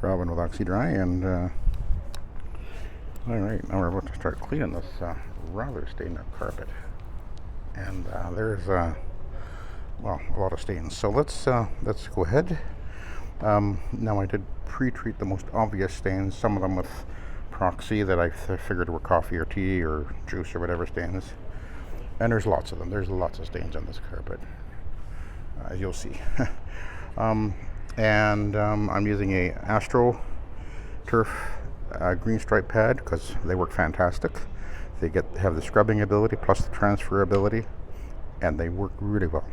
Robin with Oxy-Dry, and alright, now we're about to start cleaning this rather stained up carpet. And there's well, a lot of stains. So let's go ahead. Now I did pre-treat the most obvious stains, some of them with Proxy that I figured were coffee or tea or juice or whatever stains. And there's lots of them. There's lots of stains on this carpet, as you'll see. I'm using a Astro Turf green stripe pad because they work fantastic. They have the scrubbing ability plus the transferability, and they work really well.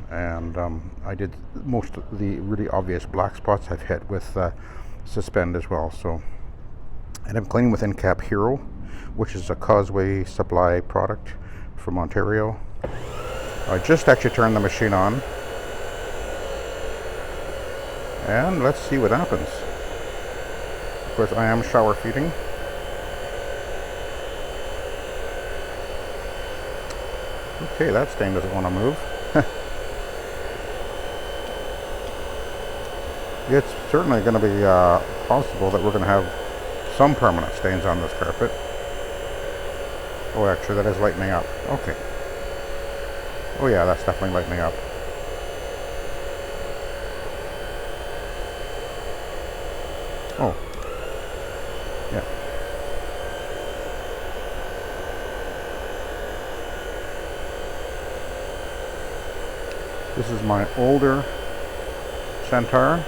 And I did most of the really obvious black spots I've hit with Suspend as well. So, and I'm cleaning with Incap Hero, which is a Causeway Supply product from Ontario. I just actually turned the machine on, and let's see what happens. Of course, I am shower feeding. Okay, that stain doesn't want to move. It's certainly going to be possible that we're going to have some permanent stains on this carpet. Oh, actually, that is lightening up. Okay. Oh yeah, that's definitely lightening up. Oh. Yeah. This is my older Centaur,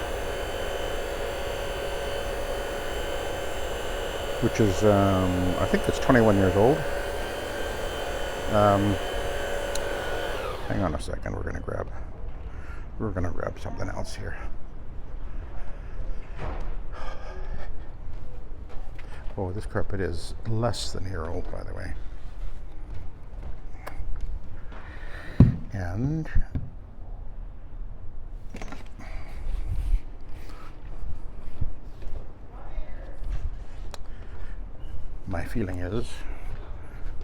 which is, I think it's 21 years old. Hang on a second, we're gonna grab something else here. Oh, this carpet is less than a year old, by the way. And my feeling is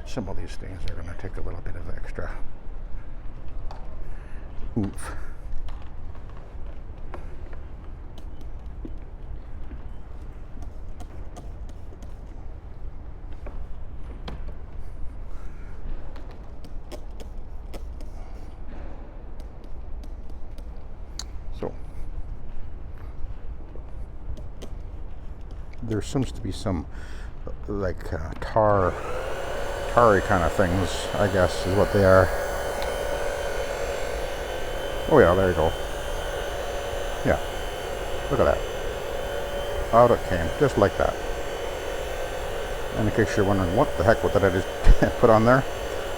some of these things are going to take a little bit of extra oomph. So there seems to be some like tarry kind of things, I guess is what they are. Oh yeah, there you go. Yeah, look at that. Out it came, just like that. And in case you're wondering what the heck, what did I just put on there,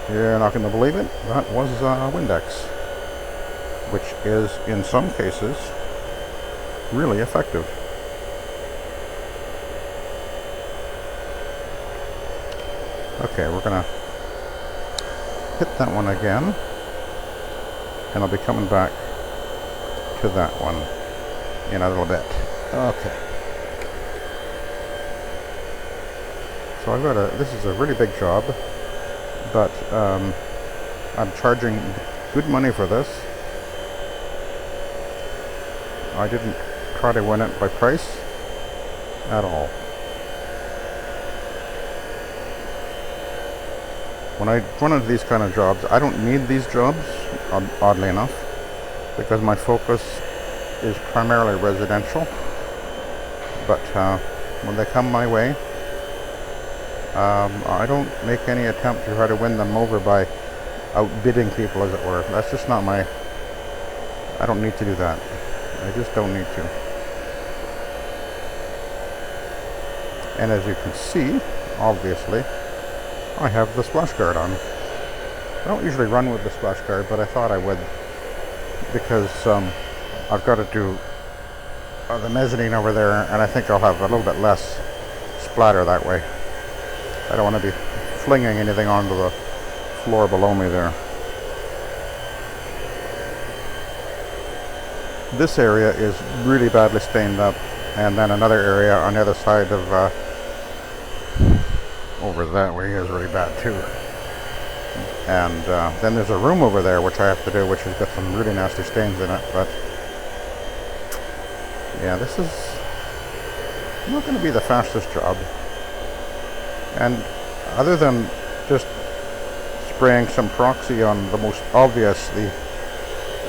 you're not going to believe it. That was Windex, which is in some cases really effective. Okay, we're gonna hit that one again, and I'll be coming back to that one in a little bit. Okay. So I've got this is a really big job, but I'm charging good money for this. I didn't try to win it by price at all. When I run into these kind of jobs, I don't need these jobs, oddly enough, because my focus is primarily residential. But when they come my way, I don't make any attempt to try to win them over by outbidding people, as it were. That's just not my... I don't need to do that. I just don't need to. And as you can see, obviously, I have the splash guard on. I don't usually run with the splash guard, but I thought I would because I've got to do the mezzanine over there, and I think I'll have a little bit less splatter that way. I don't want to be flinging anything onto the floor below me there. This area is really badly stained up, and then another area on the other side of over that way is really bad too. And then there's a room over there which I have to do, which has got some really nasty stains in it, but Yeah, this is not going to be the fastest job. And other than just spraying some proxy on the most obviously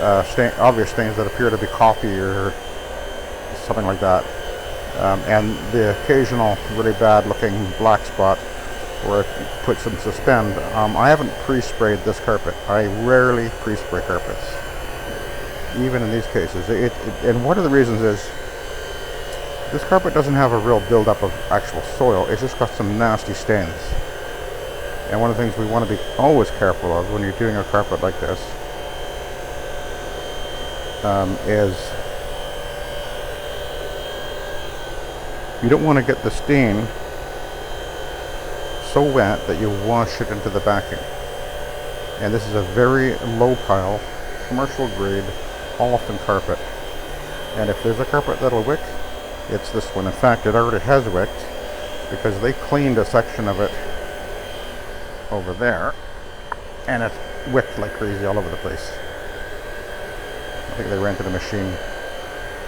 obvious things that appear to be copy or something like that, and the occasional really bad looking black spot where it puts some suspend, I haven't pre-sprayed this carpet. I rarely pre-spray carpets, even in these cases. And one of the reasons is this carpet doesn't have a real buildup of actual soil. It's just got some nasty stains. And one of the things we want to be always careful of when you're doing a carpet like this is you don't want to get the stain so wet that you wash it into the backing. And this is a very low pile, commercial grade, olefin carpet. And if there's a carpet that'll wick, it's this one. In fact, it already has wicked because they cleaned a section of it over there and it wicked like crazy all over the place. I think they rented a machine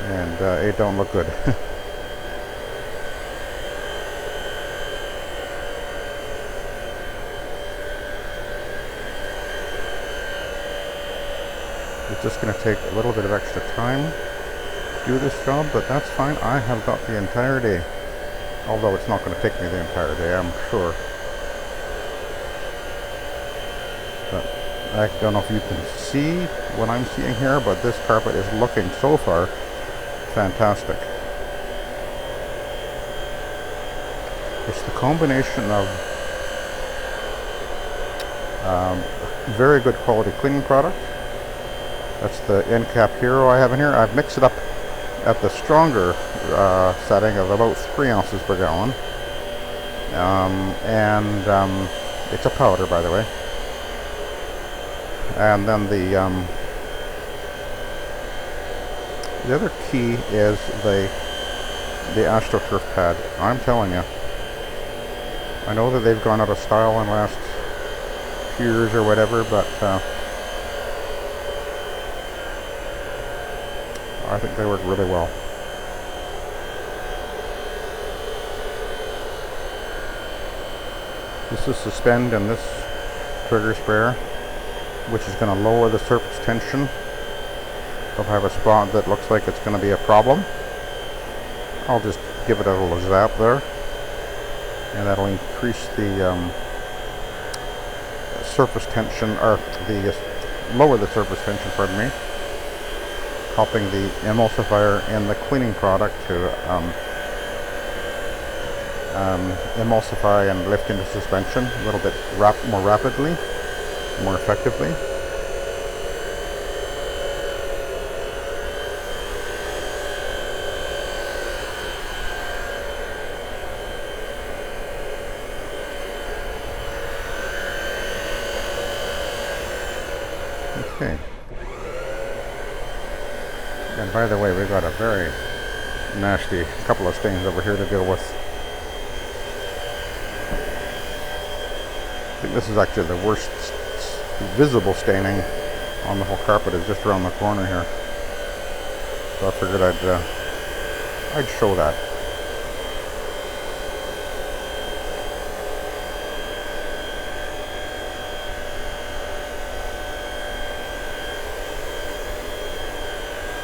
and it don't look good. It's just going to take a little bit of extra time to do this job, but that's fine. I have got the entire day. Although it's not going to take me the entire day, I'm sure. But I don't know if you can see what I'm seeing here, but this carpet is looking so far fantastic. It's the combination of very good quality cleaning product. That's the NCAP Hero I have in here. I've mixed it up at the stronger setting of about 3 ounces per gallon. It's a powder, by the way. And then the other key is the AstroTurf pad. I'm telling you, I know that they've gone out of style in the last few years or whatever, but I think they work really well. This is suspend in this trigger sprayer, which is going to lower the surface tension. If I have a spot that looks like it's going to be a problem, I'll just give it a little zap there, and that'll increase the surface tension, or lower the surface tension, pardon me, helping the emulsifier and the cleaning product to emulsify and lift into suspension a little bit more rapidly, more effectively. Okay. And by the way, we've got a very nasty couple of stains over here to deal with. I think this is actually the worst visible staining on the whole carpet, is just around the corner here. So I figured I'd show that.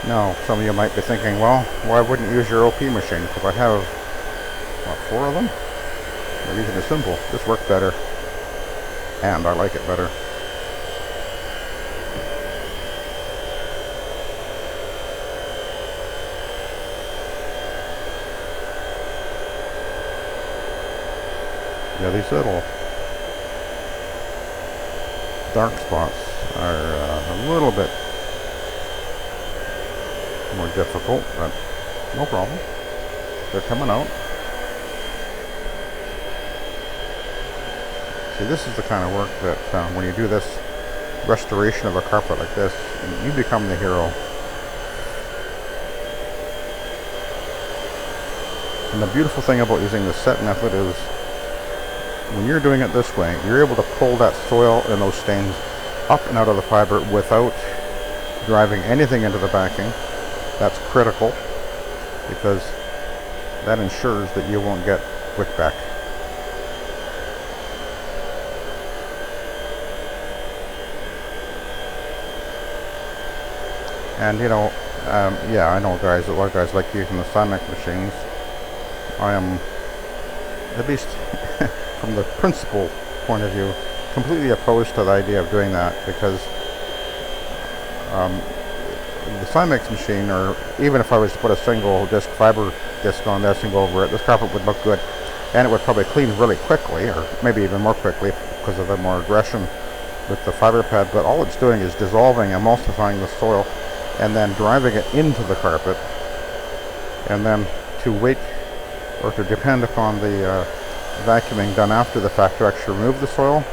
Now, some of you might be thinking, well, why wouldn't you use your OP machine? Because I have, what, 4 of them? The reason is simple. This works better, and I like it better. Yeah, these little dark spots are a little bit more difficult, but no problem. They're coming out. See, this is the kind of work that when you do this restoration of a carpet like this, you become the hero. And the beautiful thing about using the SETT method is when you're doing it this way, you're able to pull that soil and those stains up and out of the fiber without driving anything into the backing. That's critical. because that ensures that you won't get wickback. And you know, yeah, I know guys, a lot of guys like using the Simex machines. I am, at least from the principle point of view, completely opposed to the idea of doing that, because the Simex machine, or even if I was to put a single disc fiber disc on this and go over it, this carpet would look good, and it would probably clean really quickly, or maybe even more quickly because of the more aggression with the fiber pad. But all it's doing is dissolving, emulsifying the soil, and then driving it into the carpet, and then to wait or to depend upon the vacuuming done after the fact to actually remove the soil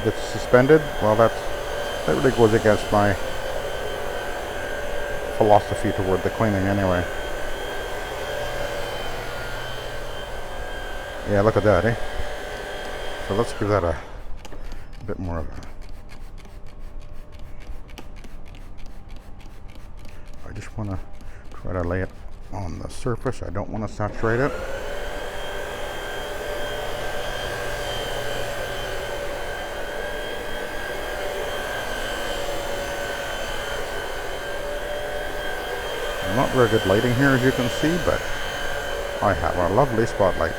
that's suspended. Well, that really goes against my philosophy toward the cleaning anyway. Yeah, look at that, eh? So let's give that a bit more of a... I just want to try to lay it on the surface. I don't want to saturate it. Not very good lighting here, as you can see, but I have a lovely spotlight.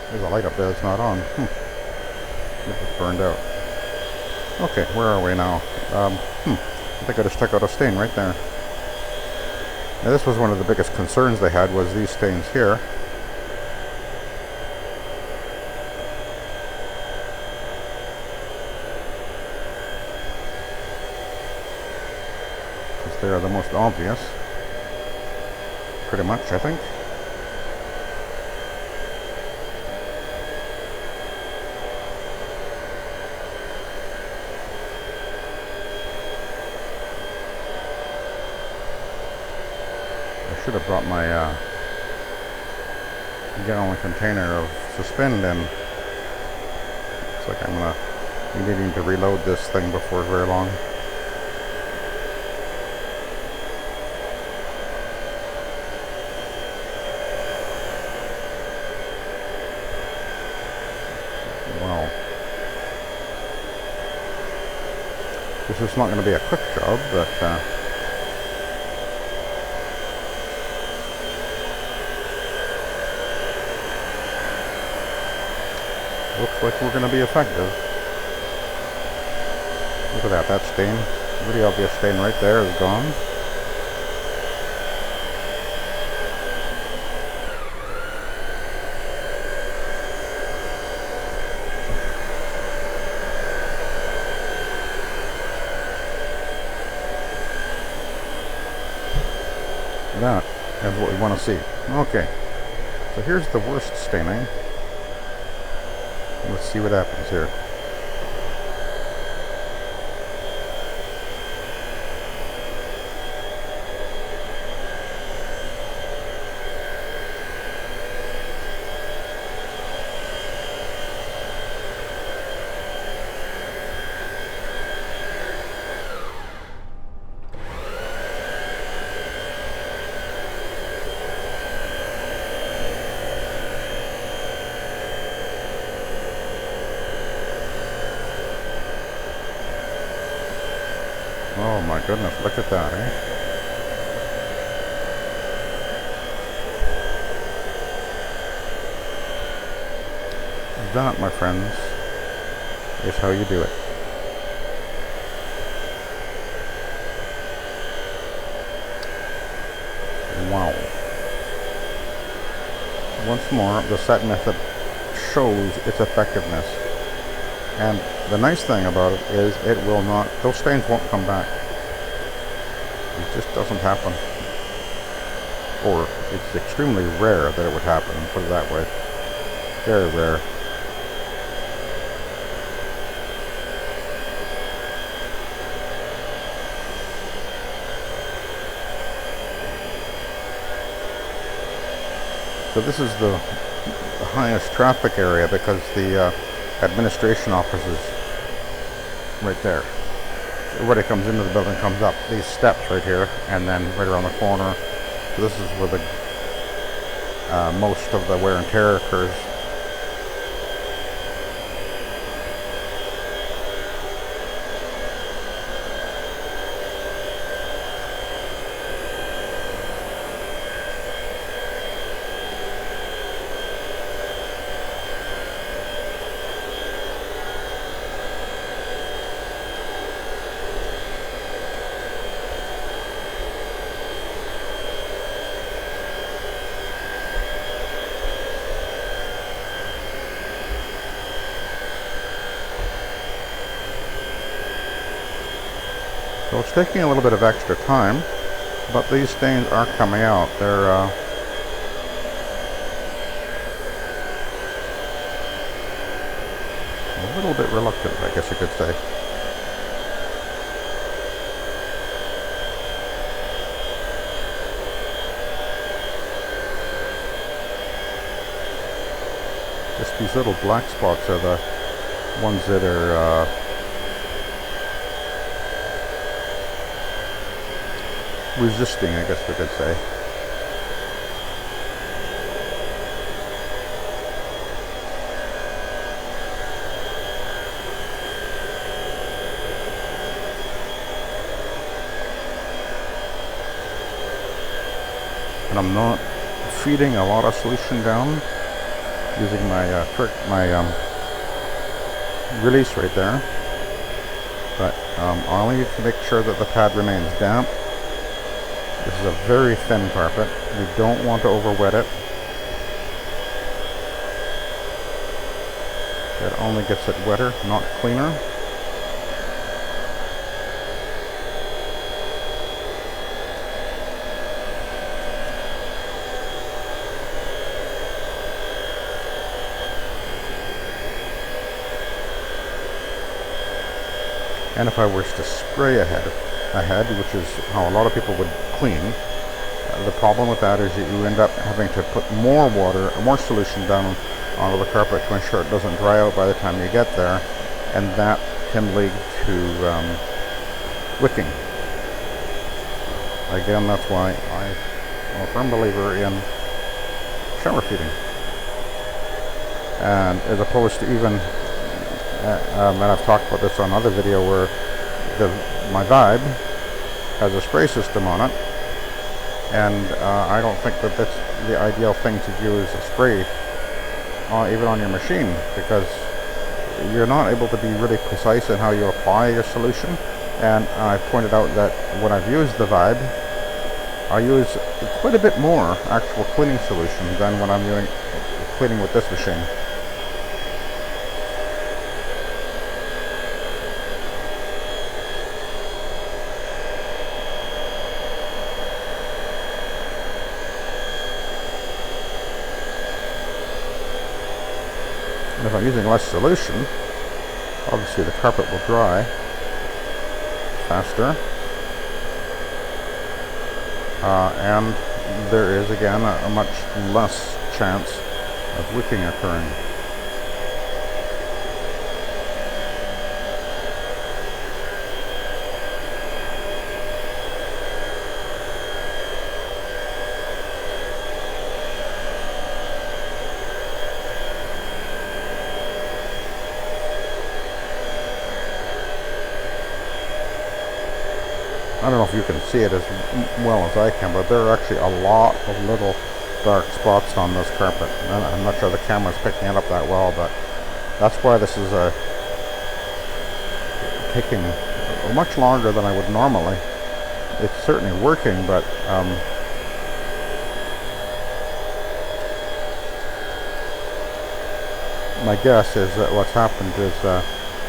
There's a light up there that's not on. It's burned out. Okay, where are we now? I think I just took out a stain right there. Now, this was one of the biggest concerns they had, was these stains here. Because they are the most obvious. Pretty much, I think. Should have brought my gallon container of suspend in. Looks like I'm gonna be needing to reload this thing before very long. Wow. This is not going to be a quick job, but looks like we're going to be effective. Look at that stain. Really obvious stain right there is gone. That is what we want to see. Okay, so here's the worst staining. Let's see what happens here. Oh my goodness, look at that, eh? That, my friends, is how you do it. Wow. Once more, the SETT method shows its effectiveness. And the nice thing about it is it will not, those stains won't come back. It just doesn't happen. Or it's extremely rare that it would happen, put it that way. Very rare. So this is the highest traffic area because the administration office is right there. everybody comes into the building comes up these steps right here, and then right around the corner. So this is where the most of the wear and tear occurs. So it's taking a little bit of extra time, but these stains are coming out. They're a little bit reluctant, I guess you could say. Just these little black spots are the ones that are resisting, I guess we could say. And I'm not feeding a lot of solution down, using my release right there, but I only need to make sure that the pad remains damp. This is a very thin carpet. You don't want to over wet it. It only gets it wetter, not cleaner. And if I was to spray ahead, which is how a lot of people would clean, the problem with that is that you end up having to put more water, more solution down onto the carpet to ensure it doesn't dry out by the time you get there, and that can lead to wicking. Again, that's why I'm a firm believer in shower feeding, and as opposed to even and I've talked about this on another video where my Vibe has a spray system on it, and I don't think that that's the ideal thing to use a spray even on your machine, because you're not able to be really precise in how you apply your solution. And I pointed out that when I've used the Vibe, I use quite a bit more actual cleaning solution than when I'm doing cleaning with this machine. And if I'm using less solution, obviously the carpet will dry faster, and there is again a much less chance of wicking occurring. I don't know if you can see it as well as I can, but there are actually a lot of little dark spots on this carpet. I'm not sure the camera's picking it up that well, but that's why this is taking much longer than I would normally. It's certainly working, but my guess is that what's happened is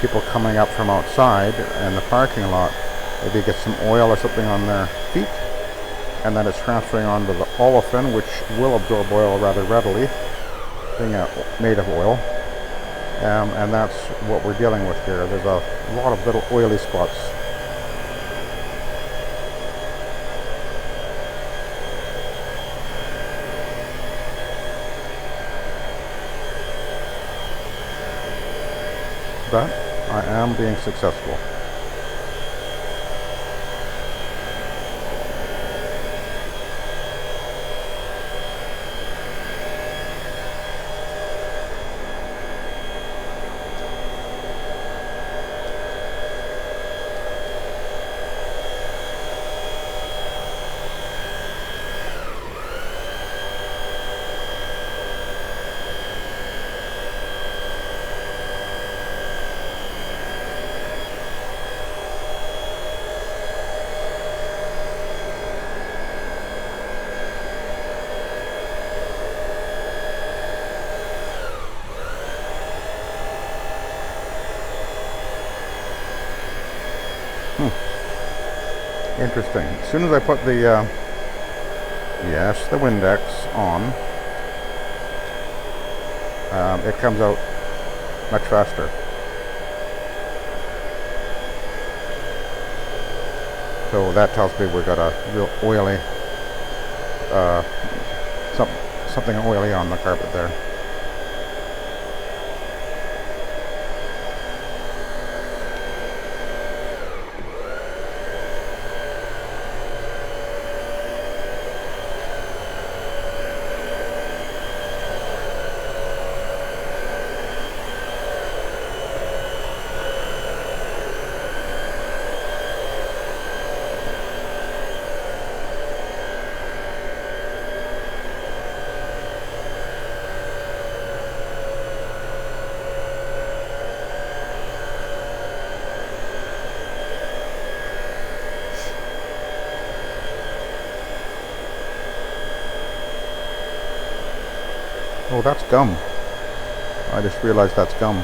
people coming up from outside in the parking lot maybe get some oil or something on their feet, and then it's transferring onto the olefin, which will absorb oil rather readily, being made of oil, and that's what we're dealing with here. There's a lot of little oily spots. But I am being successful. Interesting. As soon as I put the yes, the Windex on, it comes out much faster. So that tells me we've got a real oily, something oily on the carpet there. Oh, that's gum. I just realized that's gum.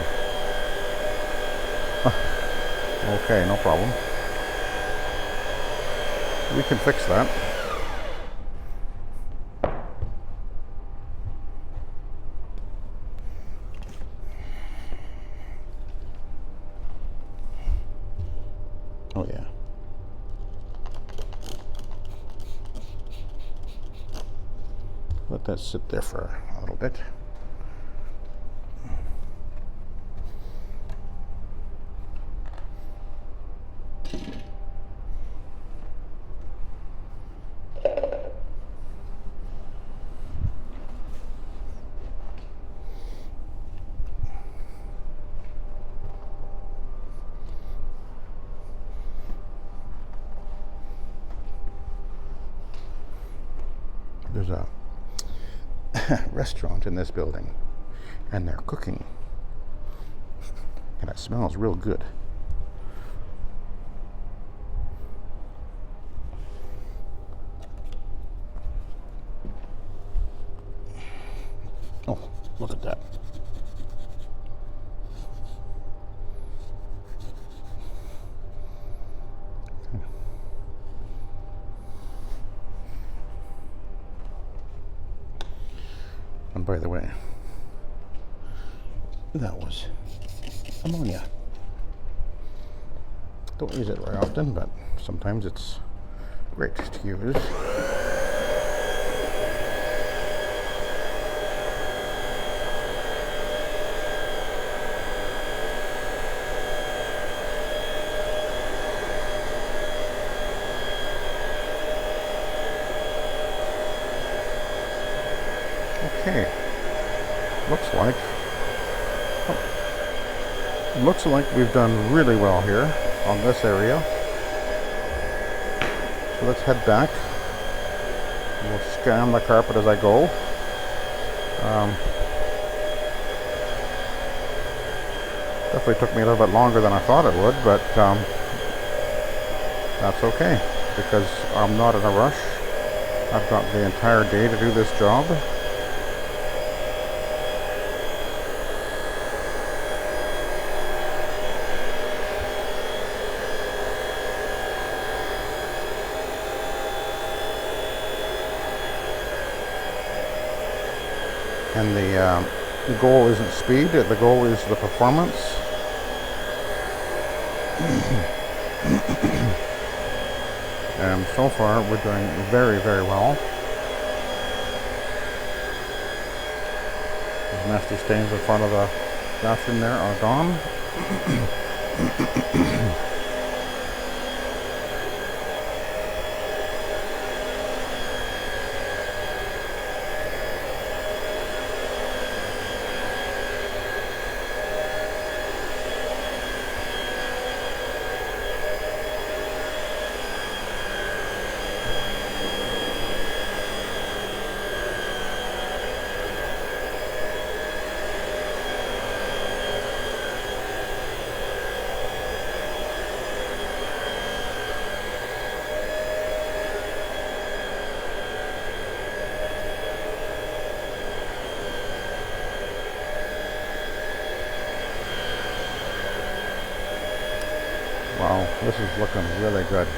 Okay, no problem. We can fix that. Oh yeah. Let that sit there for a little bit. There's a restaurant in this building, and they're cooking, and it smells real good. Oh, look at that. And by the way, that was ammonia. Don't use it very often, but sometimes it's great to use. Okay, looks like we've done really well here on this area. So let's head back. We'll scan the carpet as I go. Definitely took me a little bit longer than I thought it would, but that's okay because I'm not in a rush. I've got the entire day to do this job. And the goal isn't speed, the goal is the performance. And so far we're doing very, very well. Those nasty stains in front of the bathroom there are gone. Wow, this is looking really good.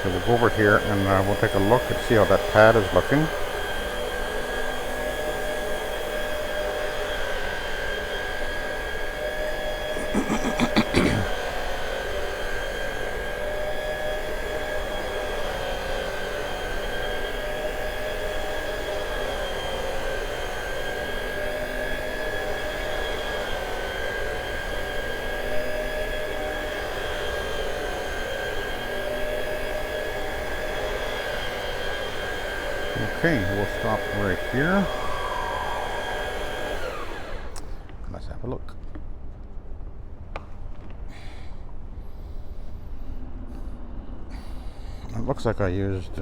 So we'll go over here and we'll take a look and see how that pad is looking. Okay, we'll stop right here. Let's have a look. It looks like I used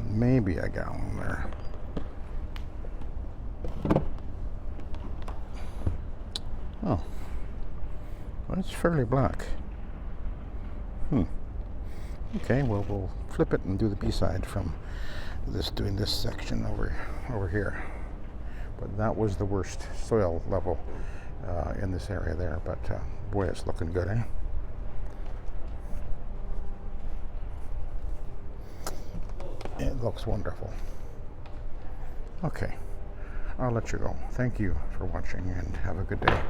maybe a gallon there. Oh, well, it's fairly black. Okay, well, we'll flip it and do the B-side from doing this section over here. But that was the worst soil level in this area there. But boy, it's looking good, eh? It looks wonderful. Okay, I'll let you go. Thank you for watching and have a good day.